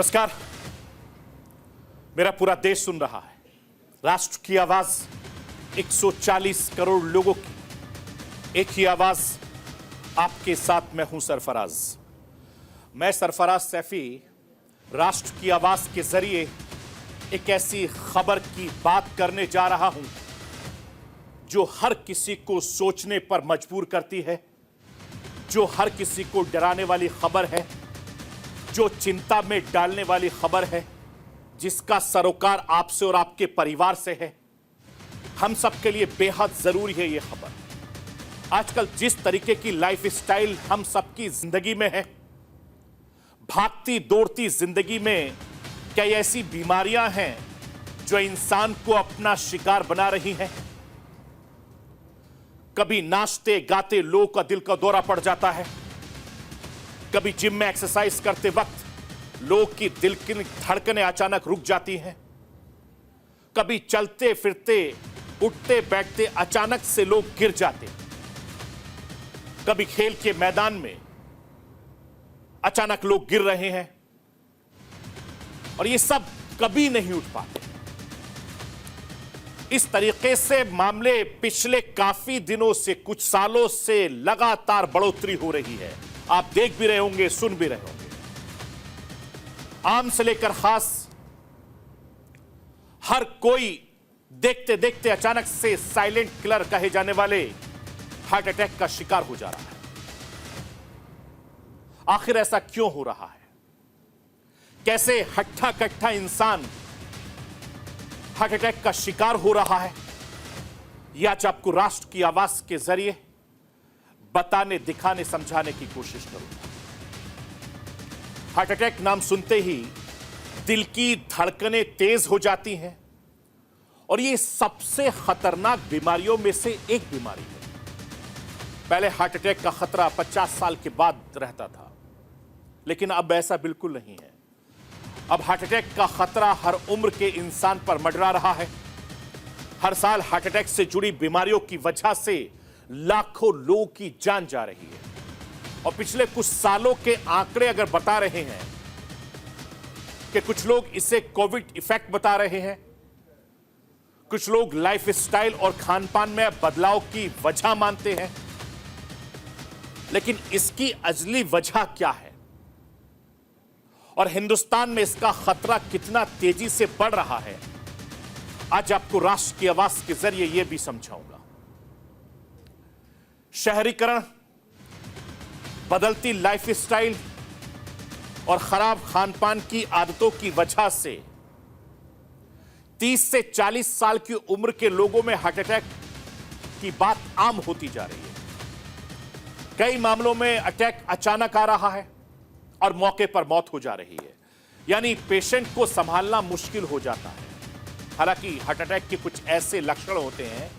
नमस्कार। मेरा पूरा देश सुन रहा है। राष्ट्र की आवाज 140 करोड़ लोगों की एक ही आवाज। आपके साथ मैं हूं सरफराज। मैं सरफराज सैफी राष्ट्र की आवाज के जरिए एक ऐसी खबर की बात करने जा रहा हूं जो हर किसी को सोचने पर मजबूर करती है, जो हर किसी को डराने वाली खबर है, जो चिंता में डालने वाली खबर है, जिसका सरोकार आपसे और आपके परिवार से है। हम सबके लिए बेहद जरूरी है यह खबर। आजकल जिस तरीके की लाइफ स्टाइल हम सबकी जिंदगी में है, भागती दौड़ती जिंदगी में कई ऐसी बीमारियां हैं जो इंसान को अपना शिकार बना रही हैं। कभी नाचते गाते लोगों का दिल का दौरा पड़ जाता है, कभी जिम में एक्सरसाइज करते वक्त लोग की दिल की धड़कनें अचानक रुक जाती हैं, कभी चलते फिरते उठते बैठते अचानक से लोग गिर जाते, कभी खेल के मैदान में अचानक लोग गिर रहे हैं और ये सब कभी नहीं उठ पाते। इस तरीके से मामले पिछले काफी दिनों से, कुछ सालों से लगातार बढ़ोतरी हो रही है। आप देख भी रहे होंगे, सुन भी रहे होंगे। आम से लेकर खास हर कोई देखते देखते अचानक से साइलेंट किलर कहे जाने वाले हार्ट अटैक का शिकार हो जा रहा है। आखिर ऐसा क्यों हो रहा है? कैसे हट्ठा कट्ठा इंसान हार्ट अटैक का शिकार हो रहा है? यह आज आपको राष्ट्र की आवाज के जरिए बताने, दिखाने, समझाने की कोशिश करूंगा। हार्ट अटैक नाम सुनते ही दिल की धड़कनें तेज हो जाती हैं और यह सबसे खतरनाक बीमारियों में से एक बीमारी है। पहले हार्ट अटैक का खतरा 50 साल के बाद रहता था, लेकिन अब ऐसा बिल्कुल नहीं है। अब हार्ट अटैक का खतरा हर उम्र के इंसान पर मंडरा रहा है। हर साल हार्ट अटैक से जुड़ी बीमारियों की वजह से लाखों लोगों की जान जा रही है और पिछले कुछ सालों के आंकड़े अगर बता रहे हैं कि कुछ लोग इसे कोविड इफेक्ट बता रहे हैं, कुछ लोग लाइफ स्टाइल और खान पान में बदलाव की वजह मानते हैं, लेकिन इसकी असली वजह क्या है और हिंदुस्तान में इसका खतरा कितना तेजी से बढ़ रहा है, आज आपको राष्ट्र की आवाज के जरिए यह भी समझाऊंगा। शहरीकरण, बदलती लाइफ स्टाइल और खराब खान पान की आदतों की वजह से 30 से 40 साल की उम्र के लोगों में हार्ट अटैक की बात आम होती जा रही है। कई मामलों में अटैक अचानक आ रहा है और मौके पर मौत हो जा रही है, यानी पेशेंट को संभालना मुश्किल हो जाता है। हालांकि हार्ट अटैक के कुछ ऐसे लक्षण होते हैं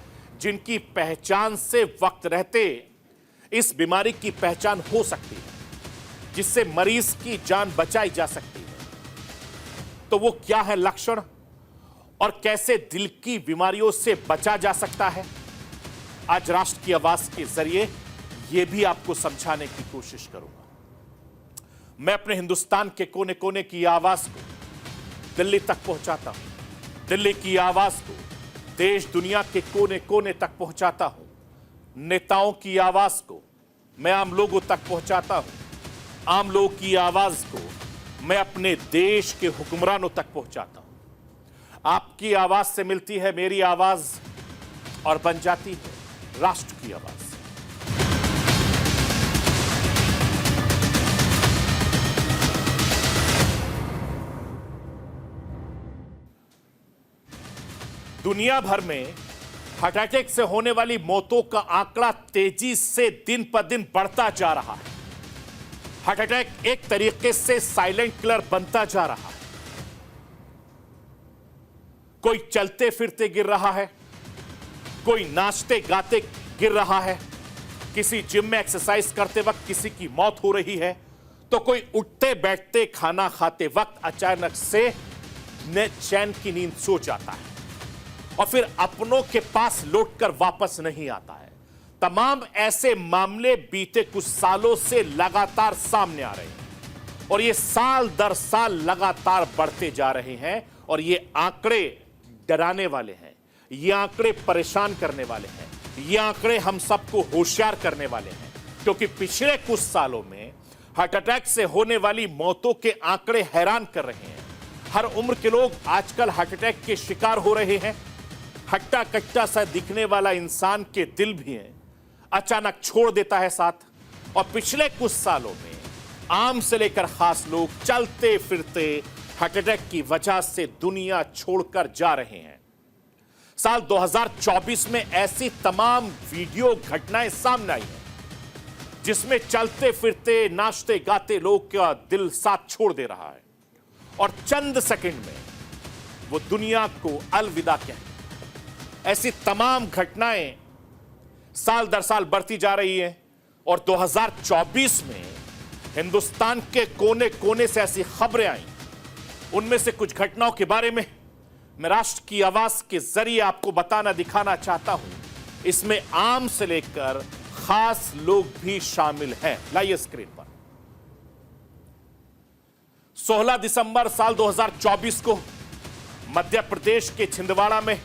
जिनकी पहचान से वक्त रहते इस बीमारी की पहचान हो सकती है, जिससे मरीज की जान बचाई जा सकती है। तो वो क्या है लक्षण और कैसे दिल की बीमारियों से बचा जा सकता है, आज राष्ट्र की आवाज के जरिए यह भी आपको समझाने की कोशिश करूंगा। मैं अपने हिंदुस्तान के कोने कोने की आवाज को दिल्ली तक पहुंचाता हूं, दिल्ली की आवाज को देश दुनिया के कोने कोने तक पहुंचाता हूं, नेताओं की आवाज को मैं आम लोगों तक पहुंचाता हूं, आम लोगों की आवाज को मैं अपने देश के हुक्मरानों तक पहुंचाता हूं। आपकी आवाज से मिलती है मेरी आवाज और बन जाती है राष्ट्र की आवाज। दुनिया भर में हार्ट अटैक से होने वाली मौतों का आंकड़ा तेजी से दिन पर दिन बढ़ता जा रहा है। हार्ट अटैक एक तरीके से साइलेंट किलर बनता जा रहा है। कोई चलते फिरते गिर रहा है, कोई नाचते गाते गिर रहा है, किसी जिम में एक्सरसाइज करते वक्त किसी की मौत हो रही है, तो कोई उठते बैठते खाना खाते वक्त अचानक से चैन की नींद सो जाता है और फिर अपनों के पास लौटकर वापस नहीं आता है। तमाम ऐसे मामले बीते कुछ सालों से लगातार सामने आ रहे हैं और ये साल दर साल लगातार बढ़ते जा रहे हैं और ये आंकड़े डराने वाले हैं, ये आंकड़े परेशान करने वाले हैं, ये आंकड़े हम सबको होशियार करने वाले हैं, क्योंकि पिछले कुछ सालों में हार्ट अटैक से होने वाली मौतों के आंकड़े हैरान कर रहे हैं। हर उम्र के लोग आजकल हार्ट अटैक के शिकार हो रहे हैं। हट्टा कट्टा सा दिखने वाला इंसान के दिल भी है अचानक छोड़ देता है साथ। और पिछले कुछ सालों में आम से लेकर खास लोग चलते फिरते हार्ट अटैक की वजह से दुनिया छोड़कर जा रहे हैं। साल 2024 में ऐसी तमाम वीडियो घटनाएं सामने आई हैं जिसमें चलते फिरते नाचते गाते लोग का दिल साथ छोड़ दे रहा है और चंद सेकंड में वो दुनिया को अलविदा कहते। ऐसी तमाम घटनाएं साल दर साल बढ़ती जा रही हैं और 2024 में हिंदुस्तान के कोने कोने से ऐसी खबरें आई। उनमें से कुछ घटनाओं के बारे में मैं राष्ट्र की आवाज के जरिए आपको बताना दिखाना चाहता हूं। इसमें आम से लेकर खास लोग भी शामिल हैं। लाइए स्क्रीन पर। 16 दिसंबर साल 2024 को मध्य प्रदेश के छिंदवाड़ा में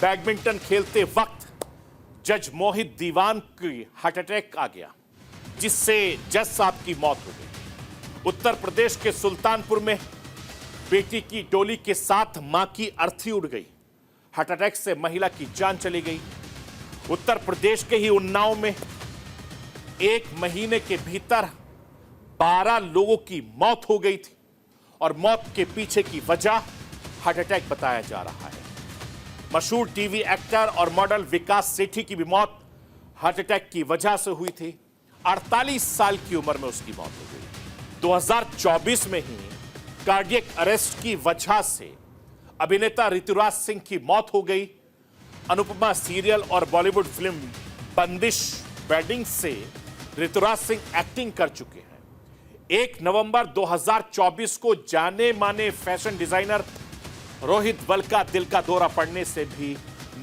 बैडमिंटन खेलते वक्त जज मोहित दीवान की हार्ट अटैक आ गया, जिससे जज साहब की मौत हो गई। उत्तर प्रदेश के सुल्तानपुर में बेटी की डोली के साथ मां की अर्थी उड़ गई। हार्ट अटैक से महिला की जान चली गई। उत्तर प्रदेश के ही उन्नाव में 1 महीने के भीतर 12 लोगों की मौत हो गई थी और मौत के पीछे की वजह हार्ट अटैक बताया जा रहा है। मशहूर टीवी एक्टर और मॉडल विकास सेठी की भी मौत हार्ट अटैक की वजह से हुई थी। 48 साल की उम्र में उसकी मौत हो गई। 2024 में ही कार्डियक अरेस्ट की वजह से अभिनेता ऋतुराज सिंह की मौत हो गई। अनुपमा सीरियल और बॉलीवुड फिल्म बंदिश वेडिंग से ऋतुराज सिंह एक्टिंग कर चुके हैं। 1 नवंबर 2024 को जाने माने फैशन डिजाइनर रोहित वल का दिल का दौरा पड़ने से भी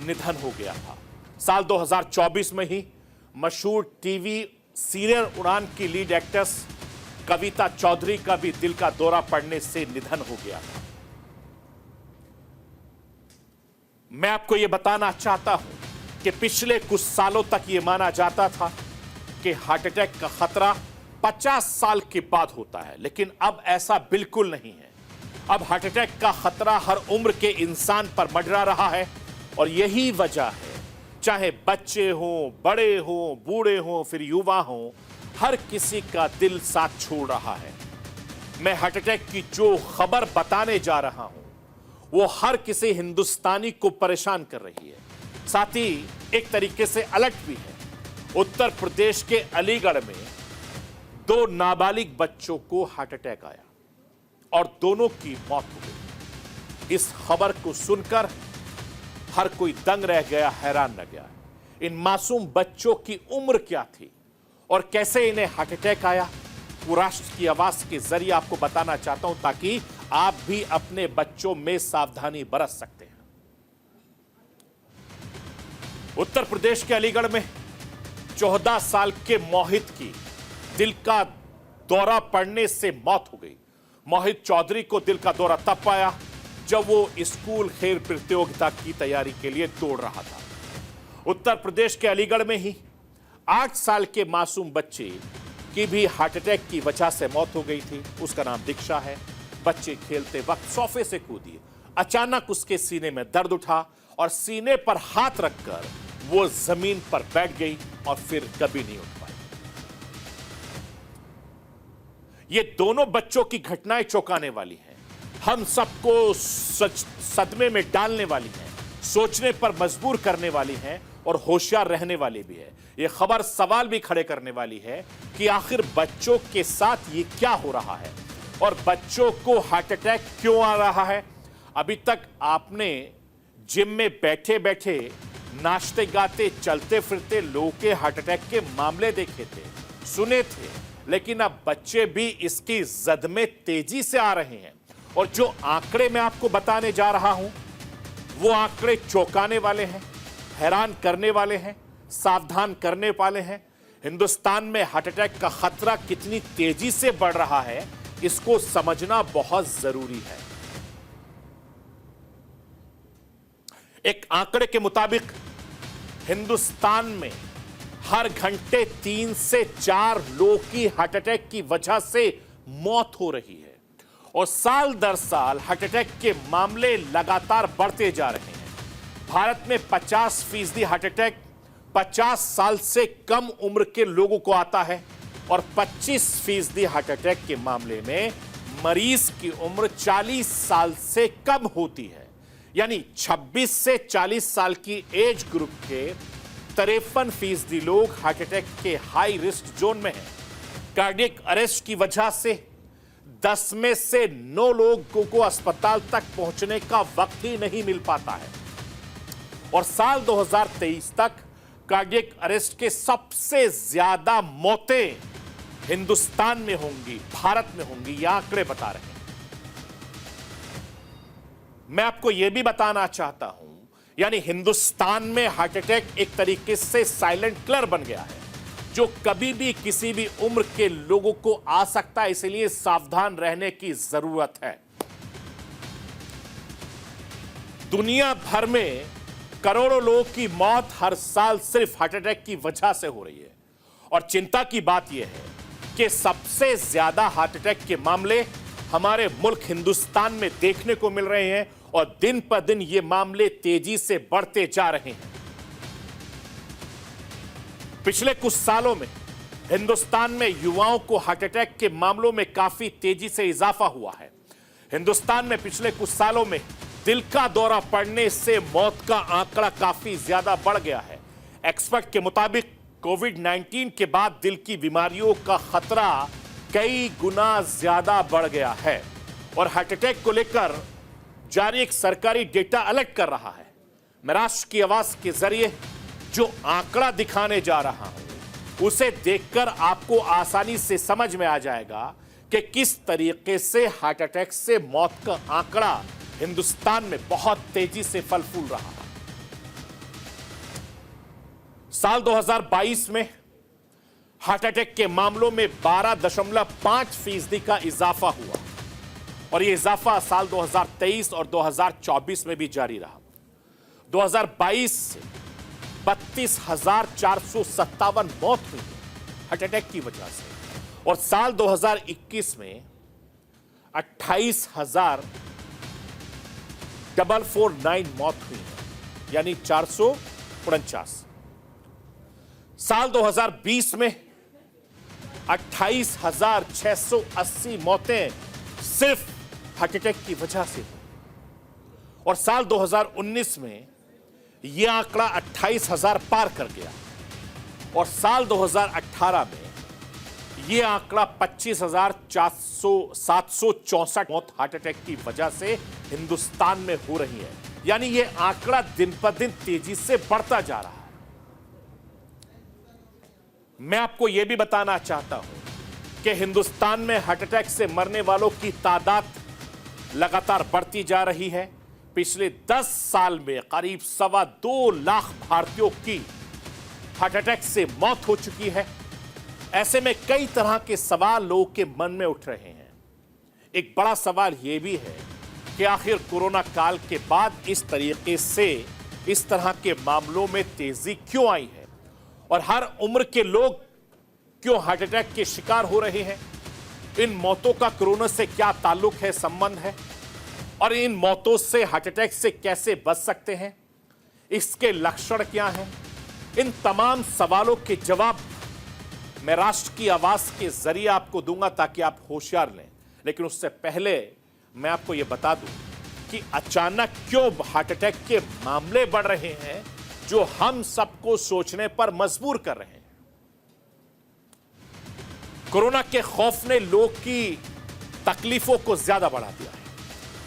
निधन हो गया था। साल 2024 में ही मशहूर टीवी सीरियल उड़ान की लीड एक्ट्रेस कविता चौधरी का भी दिल का दौरा पड़ने से निधन हो गया था। मैं आपको यह बताना चाहता हूं कि पिछले कुछ सालों तक यह माना जाता था कि हार्ट अटैक का खतरा 50 साल के बाद होता है, लेकिन अब ऐसा बिल्कुल नहीं है। अब हार्ट अटैक का खतरा हर उम्र के इंसान पर मंडरा रहा है और यही वजह है, चाहे बच्चे हों, बड़े हों, बूढ़े हों, फिर युवा हों, हर किसी का दिल साथ छोड़ रहा है। मैं हार्ट अटैक की जो खबर बताने जा रहा हूं वो हर किसी हिंदुस्तानी को परेशान कर रही है, साथ ही एक तरीके से अलर्ट भी है। उत्तर प्रदेश के अलीगढ़ में 2 नाबालिग बच्चों को हार्ट अटैक आया और दोनों की मौत हो गई। इस खबर को सुनकर हर कोई दंग रह गया, हैरान रह गया। इन मासूम बच्चों की उम्र क्या थी और कैसे इन्हें हार्ट अटैक आया, वो राष्ट्र की आवाज के जरिए आपको बताना चाहता हूं, ताकि आप भी अपने बच्चों में सावधानी बरत सकते हैं। उत्तर प्रदेश के अलीगढ़ में 14 साल के मोहित की दिल का दौरा पड़ने से मौत हो गई। मोहित चौधरी को दिल का दौरा तब आया जब वो स्कूल खेल प्रतियोगिता की तैयारी के लिए दौड़ रहा था। उत्तर प्रदेश के अलीगढ़ में ही 8 साल के मासूम बच्चे की भी हार्ट अटैक की वजह से मौत हो गई थी। उसका नाम दीक्षा है। बच्चे खेलते वक्त सोफे से कूदी, अचानक उसके सीने में दर्द उठा और सीने पर हाथ रखकर वो जमीन पर बैठ गई और फिर कभी नहीं उठ पाई। ये दोनों बच्चों की घटनाएं चौंकाने वाली हैं, हम सबको सदमे में डालने वाली हैं, सोचने पर मजबूर करने वाली हैं और होशियार रहने वाली भी है। ये खबर सवाल भी खड़े करने वाली है कि आखिर बच्चों के साथ ये क्या हो रहा है और बच्चों को हार्ट अटैक क्यों आ रहा है। अभी तक आपने जिम में बैठे बैठे नाचते गाते चलते फिरते लोगों के हार्ट अटैक के मामले देखे थे, सुने थे, लेकिन अब बच्चे भी इसकी जद में तेजी से आ रहे हैं। और जो आंकड़े मैं आपको बताने जा रहा हूं वो आंकड़े चौंकाने वाले हैं, हैरान करने वाले हैं, सावधान करने वाले हैं। हिंदुस्तान में हार्ट अटैक का खतरा कितनी तेजी से बढ़ रहा है इसको समझना बहुत जरूरी है। एक आंकड़े के मुताबिक हिंदुस्तान में हर घंटे 3 से 4 लोगों की हार्ट अटैक की वजह से मौत हो रही है और साल दर साल हार्ट अटैक के मामले लगातार बढ़ते जा रहे हैं। भारत में 50% हार्ट अटैक 50 साल से कम उम्र के लोगों को आता है और 25% हार्ट अटैक के मामले में मरीज की उम्र 40 साल से कम होती है। यानी 26 से 40 साल की एज ग्रुप के 53% लोग हार्ट अटैक के हाई रिस्क जोन में हैं। कार्डियक अरेस्ट की वजह से 10 में से 9 लोगों को अस्पताल तक पहुंचने का वक्त ही नहीं मिल पाता है और साल 2023 तक कार्डियक अरेस्ट के सबसे ज्यादा मौतें हिंदुस्तान में होंगी, भारत में होंगी, यह आंकड़े बता रहे हैं। मैं आपको यह भी बताना चाहता हूं, यानी हिंदुस्तान में हार्ट अटैक एक तरीके से साइलेंट किलर बन गया है जो कभी भी किसी भी उम्र के लोगों को आ सकता है, इसलिए सावधान रहने की जरूरत है। दुनिया भर में करोड़ों लोगों की मौत हर साल सिर्फ हार्ट अटैक की वजह से हो रही है और चिंता की बात यह है कि सबसे ज्यादा हार्ट अटैक के मामले हमारे मुल्क हिंदुस्तान में देखने को मिल रहे हैं और दिन पर दिन ये मामले तेजी से बढ़ते जा रहे हैं। पिछले कुछ सालों में हिंदुस्तान में युवाओं को हार्ट अटैक के मामलों में काफी तेजी से इजाफा हुआ है। हिंदुस्तान में पिछले कुछ सालों में दिल का दौरा पड़ने से मौत का आंकड़ा काफी ज्यादा बढ़ गया है। एक्सपर्ट के मुताबिक कोविड-19 के बाद दिल की बीमारियों का खतरा कई गुना ज्यादा बढ़ गया है और हार्ट अटैक को लेकर जारी एक सरकारी डेटा अलर्ट कर रहा है। मैं राष्ट्र की आवाज के जरिए जो आंकड़ा दिखाने जा रहा हूं उसे देखकर आपको आसानी से समझ में आ जाएगा कि किस तरीके से हार्ट अटैक से मौत का आंकड़ा हिंदुस्तान में बहुत तेजी से फल फूल रहा है। साल 2022 में हार्ट अटैक के मामलों में 12.5% का इजाफा हुआ और यह इजाफा साल 2023 और 2024 में भी जारी रहा। 2022 से 32,457 मौत हुई हार्ट अटैक की वजह से और साल 2021 में 28,449 मौत हुई है, यानी 449। साल 2020 में 28,680 मौतें सिर्फ हार्ट अटैक की वजह से हुई और साल 2019 में यह आंकड़ा 28,000 पार कर गया और साल 2018 में यह आंकड़ा 25,764 मौत हार्ट अटैक की वजह से हिंदुस्तान में हो रही है। यानी यह आंकड़ा दिन पर दिन तेजी से बढ़ता जा रहा है। मैं आपको यह भी बताना चाहता हूं कि हिंदुस्तान में हार्ट अटैक से मरने वालों की तादाद लगातार बढ़ती जा रही है। पिछले 10 साल में करीब 2.25 लाख भारतीयों की हार्ट अटैक से मौत हो चुकी है। ऐसे में कई तरह के सवाल लोगों के मन में उठ रहे हैं। एक बड़ा सवाल यह भी है कि आखिर कोरोना काल के बाद इस तरीके से इस तरह के मामलों में तेजी क्यों आई है और हर उम्र के लोग क्यों हार्ट अटैक के शिकार हो रहे हैं। इन मौतों का कोरोना से क्या ताल्लुक है, संबंध है और इन मौतों से हार्ट अटैक से कैसे बच सकते हैं, इसके लक्षण क्या हैं। इन तमाम सवालों के जवाब मैं राष्ट्र की आवाज के जरिए आपको दूंगा ताकि आप होशियार लें। लेकिन उससे पहले मैं आपको यह बता दूं कि अचानक क्यों हार्ट अटैक के मामले बढ़ रहे हैं जो हम सबको सोचने पर मजबूर कर रहे हैं। कोरोना के खौफ ने लोग की तकलीफों को ज्यादा बढ़ा दिया है।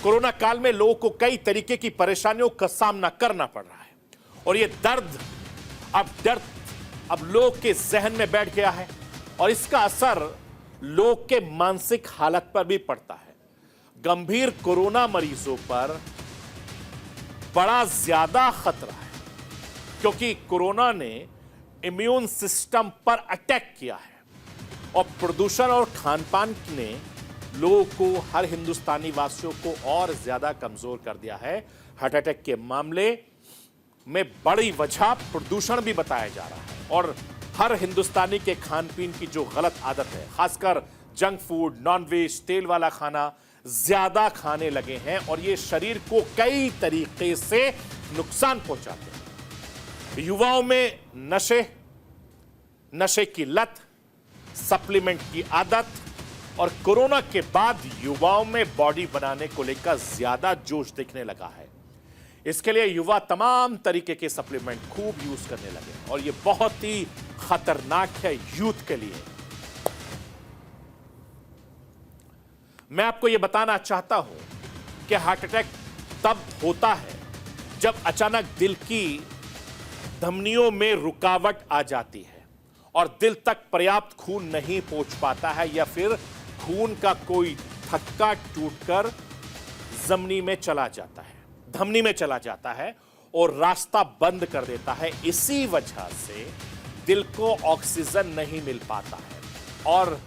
कोरोना काल में लोगों को कई तरीके की परेशानियों का सामना करना पड़ रहा है और यह दर्द अब लोग के जहन में बैठ गया है और इसका असर लोग के मानसिक हालत पर भी पड़ता है। गंभीर कोरोना मरीजों पर बड़ा ज्यादा खतरा है क्योंकि कोरोना ने इम्यून सिस्टम पर अटैक किया है और प्रदूषण और खान पान ने लोगों को, हर हिंदुस्तानी वासियों को और ज्यादा कमजोर कर दिया है। हार्ट अटैक के मामले में बड़ी वजह प्रदूषण भी बताया जा रहा है और हर हिंदुस्तानी के खान पीन की जो गलत आदत है, खासकर जंक फूड, नॉनवेज, तेल वाला खाना ज्यादा खाने लगे हैं और ये शरीर को कई तरीके से नुकसान पहुंचाते हैं। युवाओं में नशे की लत, सप्लीमेंट की आदत और कोरोना के बाद युवाओं में बॉडी बनाने को लेकर ज्यादा जोश दिखने लगा है। इसके लिए युवा तमाम तरीके के सप्लीमेंट खूब यूज करने लगे और यह बहुत ही खतरनाक है यूथ के लिए। मैं आपको यह बताना चाहता हूं कि हार्ट अटैक तब होता है जब अचानक दिल की धमनियों में रुकावट आ जाती है और दिल तक पर्याप्त खून नहीं पहुंच पाता है या फिर खून का कोई थक्का टूटकर धमनी में चला जाता है और रास्ता बंद कर देता है। इसी वजह से दिल को ऑक्सीजन नहीं मिल पाता है और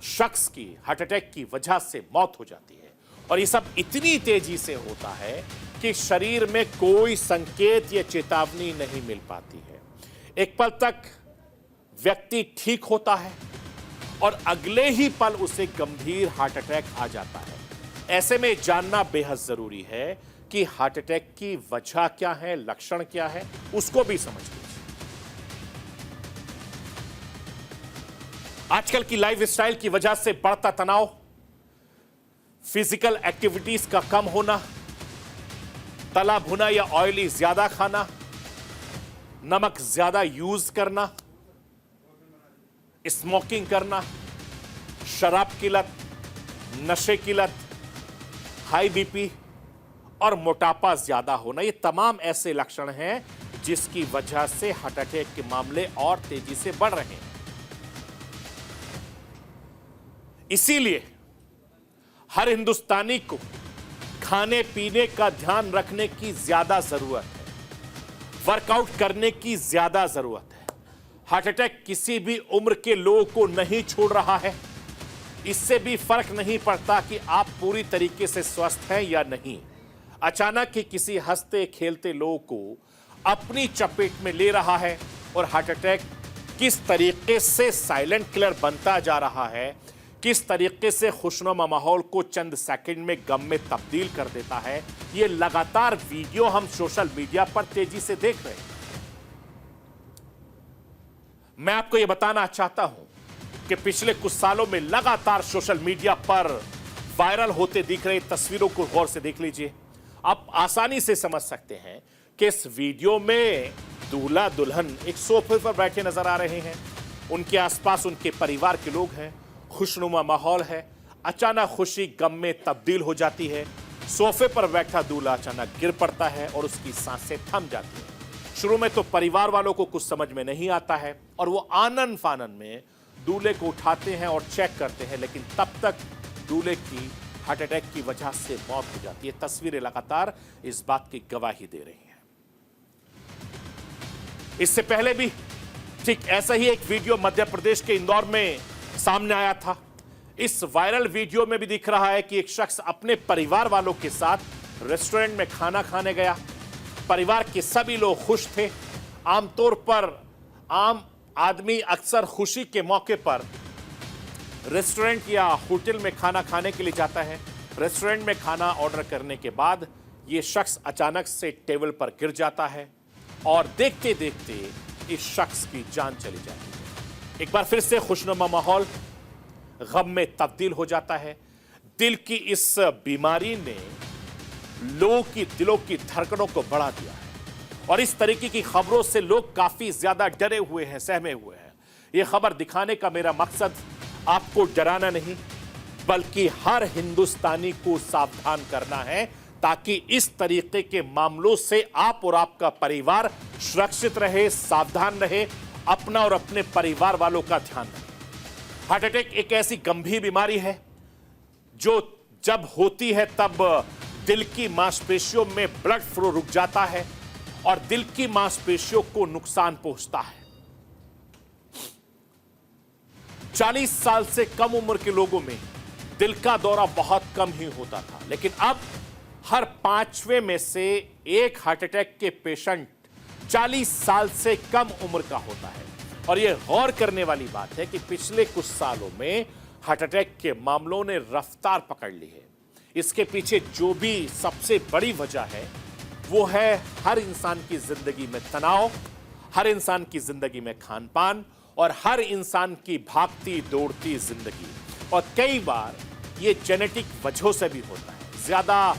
शख्स की हार्ट अटैक की वजह से मौत हो जाती है। और ये सब इतनी तेजी से होता है कि शरीर में कोई संकेत या चेतावनी नहीं मिल पाती है। एक पल तक व्यक्ति ठीक होता है और अगले ही पल उसे गंभीर हार्ट अटैक आ जाता है। ऐसे में जानना बेहद जरूरी है कि हार्ट अटैक की वजह क्या है, लक्षण क्या है, उसको भी समझ लीजिए। आजकल की लाइफस्टाइल की वजह से बढ़ता तनाव, फिजिकल एक्टिविटीज का कम होना, तला भुना या ऑयली ज्यादा खाना, नमक ज्यादा यूज करना, स्मोकिंग करना, शराब की लत, नशे की लत, हाई बीपी और मोटापा ज्यादा होना, ये तमाम ऐसे लक्षण हैं जिसकी वजह से हार्ट अटैक के मामले और तेजी से बढ़ रहे हैं। इसीलिए हर हिंदुस्तानी को खाने पीने का ध्यान रखने की ज्यादा जरूरत है, वर्कआउट करने की ज्यादा जरूरत है। हार्ट अटैक किसी भी उम्र के लोगों को नहीं छोड़ रहा है। इससे भी फर्क नहीं पड़ता कि आप पूरी तरीके से स्वस्थ हैं या नहीं। अचानक ही किसी हंसते खेलते लोगों को अपनी चपेट में ले रहा है और हार्ट अटैक किस तरीके से साइलेंट किलर बनता जा रहा है, किस तरीके से खुशनुमा माहौल को चंद सेकंड में गम में तब्दील कर देता है, ये लगातार वीडियो हम सोशल मीडिया पर तेजी से देख रहे हैं। मैं आपको यह बताना चाहता हूं कि पिछले कुछ सालों में लगातार सोशल मीडिया पर वायरल होते दिख रही तस्वीरों को गौर से देख लीजिए। आप आसानी से समझ सकते हैं कि इस वीडियो में दूल्हा दुल्हन एक सोफे पर बैठे नजर आ रहे हैं। उनके आसपास उनके परिवार के लोग हैं, खुशनुमा माहौल है। अचानक खुशी गम में तब्दील हो जाती है। सोफे पर बैठा दूल्हा अचानक गिर पड़ता है और उसकी सांसें थम जाती हैं। शुरू में तो परिवार वालों को कुछ समझ में नहीं आता है और वो आनन फानन में दूल्हे को उठाते हैं और चेक करते हैं, लेकिन तब तक दूल्हे की हार्ट अटैक की वजह से मौत हो जाती है। तस्वीरें लगातार इस बात की गवाही दे रही हैं। इससे पहले भी ठीक ऐसा ही एक वीडियो मध्य प्रदेश के इंदौर में सामने आया था। इस वायरल वीडियो में भी दिख रहा है कि एक शख्स अपने परिवार वालों के साथ रेस्टोरेंट में खाना खाने गया। परिवार के सभी लोग खुश थे। आमतौर पर आम आदमी अक्सर खुशी के मौके पर रेस्टोरेंट या होटल में खाना खाने के लिए जाता है। रेस्टोरेंट में खाना ऑर्डर करने के बाद यह शख्स अचानक से टेबल पर गिर जाता है और देखते देखते इस शख्स की जान चली जाती है। एक बार फिर से खुशनुमा माहौल गम में तब्दील हो जाता है। दिल की इस बीमारी ने लोगों की दिलों की धड़कनों को बढ़ा दिया है और इस तरीके की खबरों से लोग काफी ज्यादा डरे हुए हैं, सहमे हुए हैं। यह खबर दिखाने का मेरा मकसद आपको डराना नहीं, बल्कि हर हिंदुस्तानी को सावधान करना है, ताकि इस तरीके के मामलों से आप और आपका परिवार सुरक्षित रहे, सावधान रहे, अपना और अपने परिवार वालों का ध्यान रखें। हार्ट अटैक एक ऐसी गंभीर बीमारी है जो जब होती है तब दिल की मांसपेशियों में ब्लड फ्लो रुक जाता है और दिल की मांसपेशियों को नुकसान पहुंचता है। 40 साल से कम उम्र के लोगों में दिल का दौरा बहुत कम ही होता था, लेकिन अब हर 5वें में से एक हार्ट अटैक के पेशेंट 40 साल से कम उम्र का होता है। और यह गौर करने वाली बात है कि पिछले कुछ सालों में हार्ट अटैक के मामलों ने रफ्तार पकड़ ली है। इसके पीछे जो भी सबसे बड़ी वजह है वो है हर इंसान की जिंदगी में तनाव, हर इंसान की जिंदगी में खान पान और हर इंसान की भागती दौड़ती जिंदगी। और कई बार ये जेनेटिक वजहों से भी होता है, ज्यादा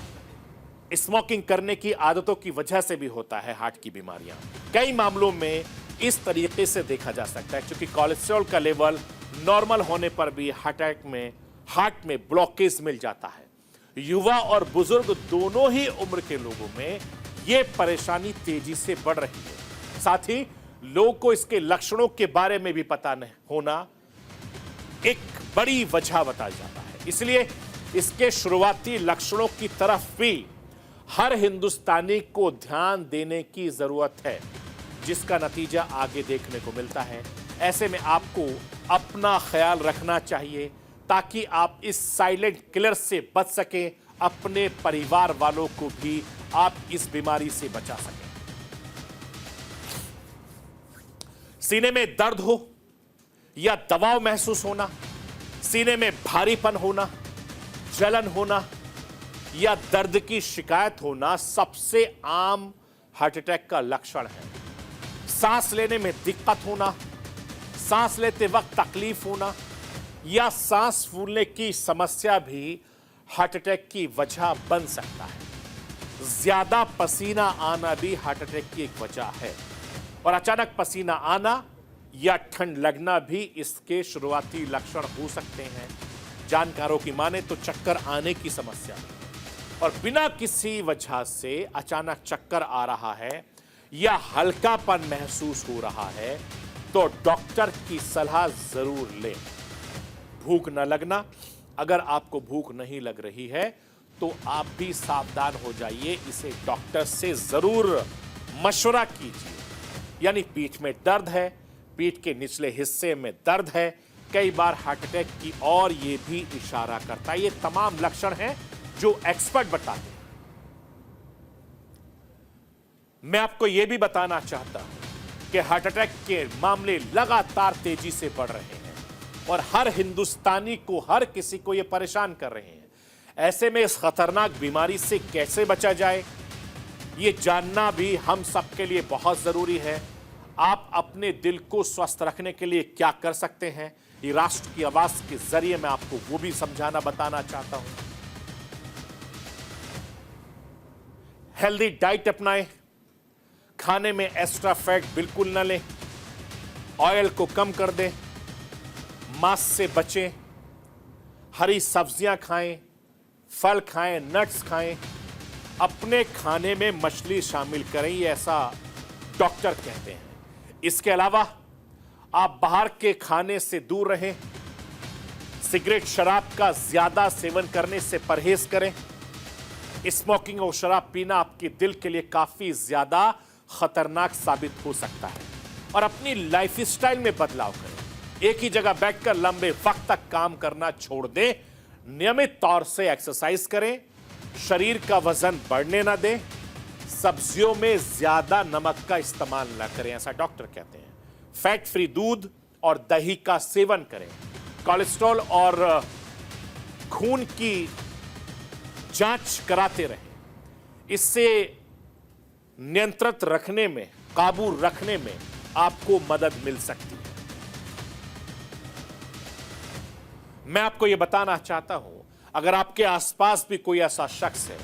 स्मोकिंग करने की आदतों की वजह से भी होता है हार्ट की बीमारियां। कई मामलों में इस तरीके से देखा जा सकता है क्योंकि कोलेस्ट्रॉल का लेवल नॉर्मल होने पर भी हार्ट में ब्लॉकेज मिल जाता है। युवा और बुजुर्ग दोनों ही उम्र के लोगों में यह परेशानी तेजी से बढ़ रही है। साथ ही लोगों को इसके लक्षणों के बारे में भी पता नहीं होना एक बड़ी वजह बताया जाता है। इसलिए इसके शुरुआती लक्षणों की तरफ भी हर हिंदुस्तानी को ध्यान देने की जरूरत है, जिसका नतीजा आगे देखने को मिलता है। ऐसे में आपको अपना ख्याल रखना चाहिए ताकि आप इस साइलेंट किलर से बच सकें, अपने परिवार वालों को भी आप इस बीमारी से बचा सकें। सीने में दर्द हो या दबाव महसूस होना, सीने में भारीपन होना, जलन होना या दर्द की शिकायत होना सबसे आम हार्ट अटैक का लक्षण है। सांस लेने में दिक्कत होना, सांस लेते वक्त तकलीफ होना या सांस फूलने की समस्या भी हार्ट अटैक की वजह बन सकता है। ज्यादा पसीना आना भी हार्ट अटैक की एक वजह है और अचानक पसीना आना या ठंड लगना भी इसके शुरुआती लक्षण हो सकते हैं। जानकारों की माने तो चक्कर आने की समस्या और बिना किसी वजह से अचानक चक्कर आ रहा है या हल्कापन महसूस हो रहा है तो डॉक्टर की सलाह जरूर लें। भूख न लगना, अगर आपको भूख नहीं लग रही है तो आप भी सावधान हो जाइए, इसे डॉक्टर से जरूर मशवरा कीजिए। यानी पीठ में दर्द है, पीठ के निचले हिस्से में दर्द है, कई बार हार्ट अटैक की ओर ये भी इशारा करता है। ये तमाम लक्षण हैं जो एक्सपर्ट बताते हैं। मैं आपको यह भी बताना चाहता हूं कि हार्ट अटैक के मामले लगातार तेजी से बढ़ रहे हैं और हर हिंदुस्तानी को, हर किसी को यह परेशान कर रहे हैं। ऐसे में इस खतरनाक बीमारी से कैसे बचा जाए, यह जानना भी हम सबके लिए बहुत जरूरी है। आप अपने दिल को स्वस्थ रखने के लिए क्या कर सकते हैं, ये राष्ट्र की आवाज के जरिए मैं आपको वो भी समझाना बताना चाहता हूं। हेल्दी डाइट अपनाएं, खाने में एक्स्ट्रा फैट बिल्कुल न लें, ऑयल को कम कर दें, मांस से बचें, हरी सब्जियां खाएं, फल खाएं, नट्स खाएं, अपने खाने में मछली शामिल करें, ये ऐसा डॉक्टर कहते हैं। इसके अलावा आप बाहर के खाने से दूर रहें, सिगरेट शराब का ज्यादा सेवन करने से परहेज करें। स्मोकिंग और शराब पीना आपके दिल के लिए काफी ज्यादा खतरनाक साबित हो सकता है। और अपनी लाइफस्टाइल में बदलाव करें, एक ही जगह बैठकर लंबे वक्त तक काम करना छोड़ दें, नियमित तौर से एक्सरसाइज करें, शरीर का वजन बढ़ने ना दें, सब्जियों में ज्यादा नमक का इस्तेमाल ना करें, ऐसा डॉक्टर कहते हैं। फैट फ्री दूध और दही का सेवन करें, कोलेस्ट्रॉल और खून की जांच कराते रहें, इससे नियंत्रित रखने में, काबू रखने में आपको मदद मिल सकती है। मैं आपको यह बताना चाहता हूं, अगर आपके आसपास भी कोई ऐसा शख्स है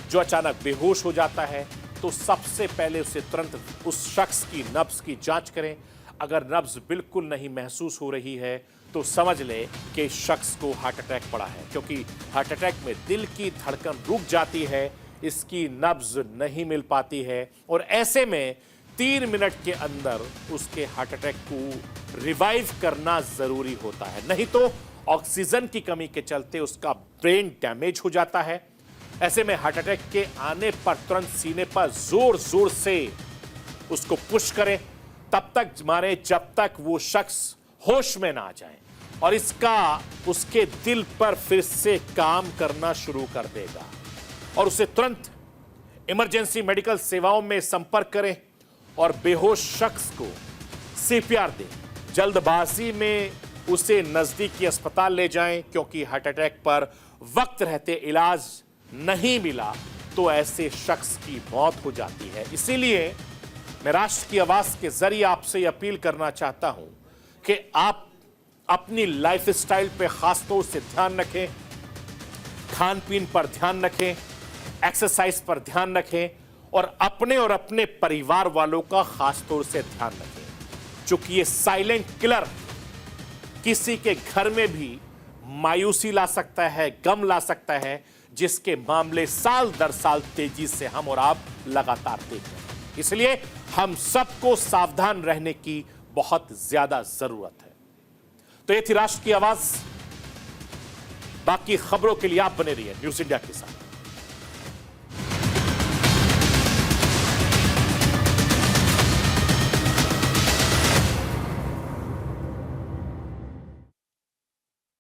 जो अचानक बेहोश हो जाता है तो सबसे पहले उसे तुरंत उस शख्स की नब्ज की जांच करें। अगर नब्ज बिल्कुल नहीं महसूस हो रही है तो समझ ले कि इस शख्स को हार्ट अटैक पड़ा है, क्योंकि हार्ट अटैक में दिल की धड़कन रुक जाती है, इसकी नब्ज नहीं मिल पाती है और ऐसे में 3 मिनट के अंदर उसके हार्ट अटैक को रिवाइव करना जरूरी होता है, नहीं तो ऑक्सीजन की कमी के चलते उसका ब्रेन डैमेज हो जाता है। ऐसे में हार्ट अटैक के आने पर तुरंत सीने पर जोर जोर से उसको पुश करें, तब तक मारे जब तक वो शख्स होश में ना आ जाए और इसका उसके दिल पर फिर से काम करना शुरू कर देगा और उसे तुरंत इमरजेंसी मेडिकल सेवाओं में संपर्क करें और बेहोश शख्स को सीपीआर दें। जल्दबाजी में उसे नजदीकी अस्पताल ले जाएं, क्योंकि हार्ट अटैक पर वक्त रहते इलाज नहीं मिला तो ऐसे शख्स की मौत हो जाती है। इसीलिए मैं राष्ट्र की आवाज के जरिए आपसे यह अपील करना चाहता हूं कि आप अपनी लाइफस्टाइल पे खासतौर से ध्यान रखें, खान पीन पर ध्यान रखें, एक्सरसाइज पर ध्यान रखें और अपने परिवार वालों का खासतौर से ध्यान रखें। चूंकि ये साइलेंट किलर किसी के घर में भी मायूसी ला सकता है, गम ला सकता है, जिसके मामले साल दर साल तेजी से हम और आप लगातार देख रहे हैं। इसलिए हम सबको सावधान रहने की बहुत ज्यादा जरूरत है। तो ये थी राष्ट्र की आवाज। बाकी खबरों के लिए आप बने रहिए न्यूज़ इंडिया के साथ।